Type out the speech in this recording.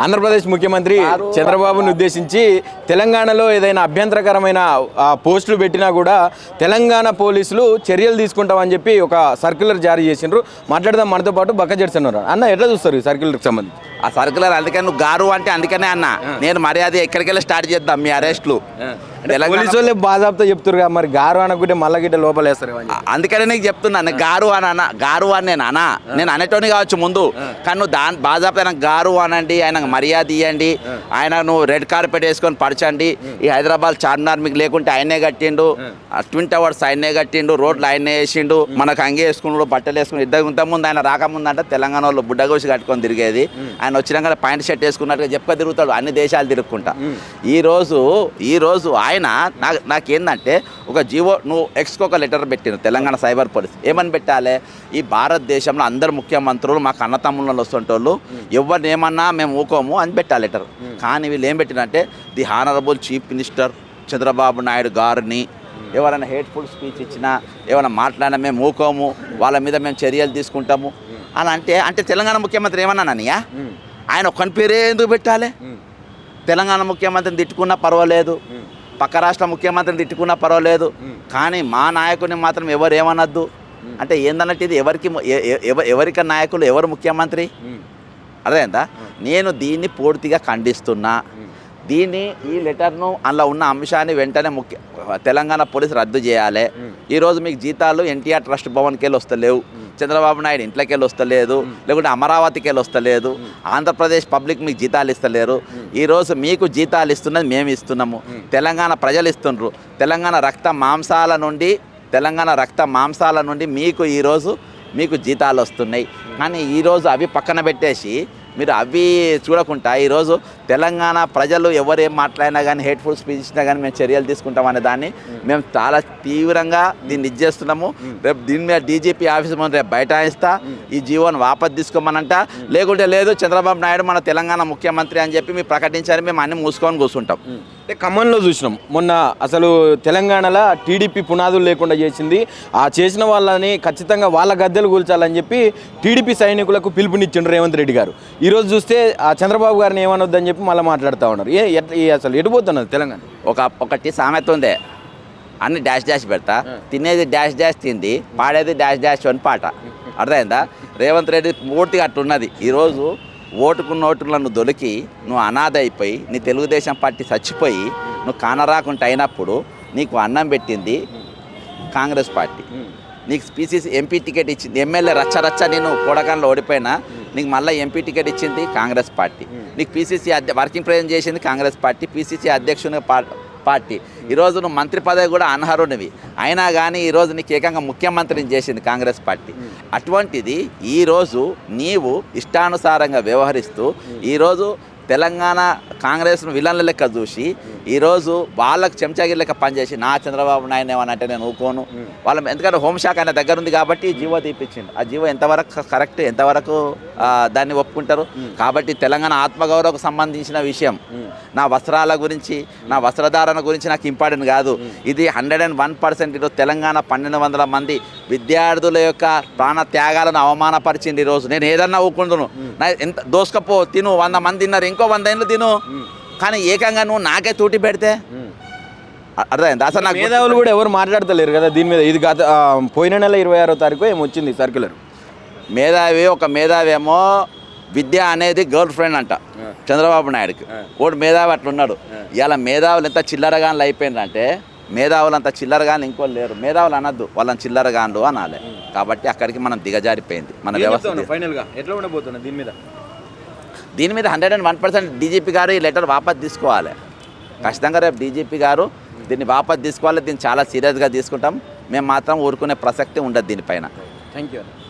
ఆంధ్రప్రదేశ్ ముఖ్యమంత్రి చంద్రబాబును ఉద్దేశించి తెలంగాణలో ఏదైనా అభ్యంతరకరమైన పోస్టులు పెట్టినా కూడా తెలంగాణ పోలీసులు చర్యలు తీసుకుంటామని చెప్పి ఒక సర్క్యులర్ జారీ చేసిండ్రు. మాట్లాడదాం మనతో పాటు బక్క జడ్సన్నారు. అన్న ఎట్లా చూస్తారు ఈ సర్క్యులర్కి సంబంధించి? ఆ సర్కులర్ అందుకని నువ్వు గారు అంటే అందుకనే అన్న నేను మర్యాద ఎక్కడికెళ్ళి స్టార్ట్ చేద్దాం మీ అరెస్టులు. పోలీసు వాళ్ళే బాధాపుతో చెప్తున్నారు మరి గారు అనుకుంటే మళ్ళీ గిట్ట లోపలేస్తారు. అందుకనే నీకు చెప్తున్నాను గారు అని అన్న గారు అని నేను అనేటోని కావచ్చు ముందు, కానీ నువ్వు దాని బాధాపు గారు అనండి, ఆయనకు మర్యాద ఇవ్వండి, ఆయన నువ్వు రెడ్ కార్పెట్ వేసుకొని పరచండి. ఈ హైదరాబాద్ చార్మినార్ మీకు లేకుంటే ఆయనే కట్టిండు, ట్విన్ టవర్స్ ఆయనే కట్టిండు, రోడ్లు ఆయనే వేసిండు, మనకు అంగే వేసుకున్నాడు, బట్టలు వేసుకుని ఇద్దరు ఇంతకుముందు ఆయన రాకముందంటే తెలంగాణ వాళ్ళు బుడ్డగోసి కట్టుకొని తిరిగేది. ఆయన వచ్చినాక పాయింట్ షర్ట్ వేసుకున్నట్టుగా చెప్పుకొని తిరుగుతాడు, అన్ని దేశాలు తిరుగుకుంటా. ఈరోజు ఆయన నాకేందంటే ఒక జీవో నువ్వు ఎక్స్కి ఒక లెటర్ పెట్టిన తెలంగాణ సైబర్ పోలీస్ ఏమని పెట్టాలి, ఈ భారతదేశంలో అందరు ముఖ్యమంత్రులు మాకు అన్నతమ్ముళ్ళు వస్తుంటోళ్ళు ఎవరిని ఏమన్నా మేము ఊకోము అని పెట్టాలి లెటర్. కానీ వీళ్ళు ఏం పెట్టినంటే the honourable chief minister Chandrababu Naidu గారిని ఎవరైనా హేట్ఫుల్ స్పీచ్ ఇచ్చినా ఏమైనా మాట్లాడినా మేము ఊకోము, వాళ్ళ మీద మేము చర్యలు తీసుకుంటాము అని అంటే తెలంగాణ ముఖ్యమంత్రి ఏమన్నాననియా ఆయన ఒక్కని పేరే ఎందుకు పెట్టాలి? తెలంగాణ ముఖ్యమంత్రిని తిట్టుకున్నా పర్వాలేదు, పక్క రాష్ట్ర ముఖ్యమంత్రిని తిట్టుకున్నా పర్వాలేదు, కానీ మా నాయకుడిని మాత్రం ఎవరు ఏమనద్దు అంటే ఏందన్నట్టు ఇది ఎవరికి నాయకులు ఎవరు ముఖ్యమంత్రి? అర్థమైందా? నేను దీన్ని పూర్తిగా ఖండిస్తున్నా. ఈ లెటర్ను అందులో ఉన్న అంశాన్ని వెంటనే తెలంగాణ పోలీసు రద్దు చేయాలి. ఈరోజు మీకు జీతాలు ఎన్టీఆర్ ట్రస్ట్ భవన్కి వెళ్ళి వస్తలేవు, చంద్రబాబు నాయుడు ఇంట్లోకి వెళ్ళి వస్తలేదు, లేకుంటే అమరావతికి వెళ్ళి వస్తలేదు, ఆంధ్రప్రదేశ్ పబ్లిక్ మీకు జీతాలు ఇస్తలేరు. ఈరోజు మీకు జీతాలు ఇస్తున్నది మేము ఇస్తున్నాము, తెలంగాణ ప్రజలు ఇస్తుండ్రు. తెలంగాణ రక్త మాంసాల నుండి మీకు ఈరోజు మీకు జీతాలు వస్తున్నాయి. కానీ ఈరోజు అవి పక్కన పెట్టేసి మీరు అవి చూడకుండా ఈరోజు తెలంగాణ ప్రజలు ఎవరేం మాట్లాడినా కానీ హేట్ఫుల్ స్పీచ్ ఇచ్చినా కానీ మేము చర్యలు తీసుకుంటామనే దాన్ని మేము చాలా తీవ్రంగా దీన్ని ఇచ్చేస్తున్నాము. రేపు దీని మీద డీజీపీ ఆఫీస్ ముందు రేపు బైఠాయిస్తా, ఈ జీవోని వాపసు తీసుకోమనంట, లేకుంటే లేదు చంద్రబాబు నాయుడు మన తెలంగాణ ముఖ్యమంత్రి అని చెప్పి మేము ప్రకటించాలని మేము అన్ని మూసుకొని కూర్చుంటాం. అంటే ఖమ్మంలో చూసినాం మొన్న అసలు తెలంగాణలో టీడీపీ పునాదులు లేకుండా చేసింది. ఆ చేసిన వాళ్ళని ఖచ్చితంగా వాళ్ళ గద్దెలు కూల్చాలని చెప్పి టీడీపీ సైనికులకు పిలుపునిచ్చిండ్రు రేవంత్ రెడ్డి గారు. ఈరోజు చూస్తే ఆ చంద్రబాబు గారిని ఏమనొద్దని చెప్పి మళ్ళీ మాట్లాడుతూ ఉన్నారు. అసలు ఎటుపోతున్నది తెలంగాణ? ఒకటి సామెత ఉంది, అన్ని డాష్ డాష్ పెడతా, తినేది డాష్ డాష్ తింది, పాడేది డాష్ డాష్ అని పాట. అర్థమైందా? రేవంత్ రెడ్డి పూర్తిగా అట్టున్నది. ఈరోజు ఓటుకున్నోటులను దొరికి నువ్వు అనాథ అయిపోయి నీ తెలుగుదేశం పార్టీ చచ్చిపోయి నువ్వు కానరాకుండా అయినప్పుడు నీకు అన్నం పెట్టింది కాంగ్రెస్ పార్టీ. నీకు పీసీసీ ఎంపీ టికెట్ ఇచ్చింది, ఎమ్మెల్యే రచ్చ నేను కోడకాన్లో ఓడిపోయినా నీకు మళ్ళీ ఎంపీ టికెట్ ఇచ్చింది కాంగ్రెస్ పార్టీ. నీకు పీసీసీ వర్కింగ్ ప్రెసిడెంట్ చేసింది కాంగ్రెస్ పార్టీ, పీసీసీ అధ్యక్షుని పార్టీ. ఈరోజు నువ్వు మంత్రి పదవి కూడా అనర్హునివి, అయినా కానీ ఈరోజు నీకు ఏకంగా ముఖ్యమంత్రిని చేసింది కాంగ్రెస్ పార్టీ. అటువంటిది ఈరోజు నీవు ఇష్టానుసారంగా వ్యవహరిస్తూ ఈరోజు తెలంగాణ కాంగ్రెస్ను విలన్ల లెక్క చూసి ఈరోజు వాళ్ళకు చెంచాగిరి లెక్క పనిచేసి నా చంద్రబాబు నాయుడు ఏమనంటే నేను ఊకోను వాళ్ళ, ఎందుకంటే హోంశాఖ ఆయన దగ్గర ఉంది కాబట్టి జీవో తీపిచ్చిండు. ఆ జీవో ఎంతవరకు కరెక్ట్, ఎంతవరకు దాన్ని ఒప్పుకుంటారు? కాబట్టి తెలంగాణ ఆత్మగౌరవకు సంబంధించిన విషయం, నా వస్త్రాల గురించి నా వస్త్రధారణ గురించి నాకు ఇంపార్టెంట్ కాదు. ఇది 101% ఈరోజు తెలంగాణ 1200 మంది విద్యార్థుల యొక్క ప్రాణ త్యాగాలను అవమానపరిచింది. ఈరోజు నేను ఏదన్నా ఊకుంటును, నా ఎంత దోసుకపో తిను, 100 మంది తిన్నారు, ఇంకో 100 ఏళ్ళు తిను, కానీ ఏకంగా నువ్వు నాకే తూటి పెడితే అర్థమైంది. అసలు నాకు మేధావులు కూడా ఎవరు మాట్లాడతలేరు కదా దీని మీద. ఇది పోయిన నెల 26వ తారీఖు ఏమొచ్చింది సర్క్యులర్. ఒక మేధావి ఏమో విద్య అనేది గర్ల్ ఫ్రెండ్ అంట చంద్రబాబు నాయుడుకి. ఓడు మేధావి అట్లున్నాడు. ఇలా మేధావులు ఎంత చిల్లరగాన్లు అయిపోయిందంటే, మేధావులు అంత చిల్లరగాన్లు ఇంకోళ్ళు లేరు. మేధావులు అనద్దు, వాళ్ళని చిల్లరగాన్లు అనాలి. కాబట్టి అక్కడికి మనం దిగజారిపోయింది మన వ్యవస్థ. ఫైనల్గా ఎట్లా ఉండబోతున్నా దీని మీద 101% డీజీపీ గారు ఈ లెటర్ వాపసు తీసుకోవాలి. ఖచ్చితంగా రేపు డీజీపీ గారు దీన్ని వాపసు తీసుకోవాలి. దీన్ని చాలా సీరియస్గా తీసుకుంటాం. మేము మాత్రం ఊరుకునే ప్రసక్తి ఉండదు దీనిపైన. Thank you. రైట్.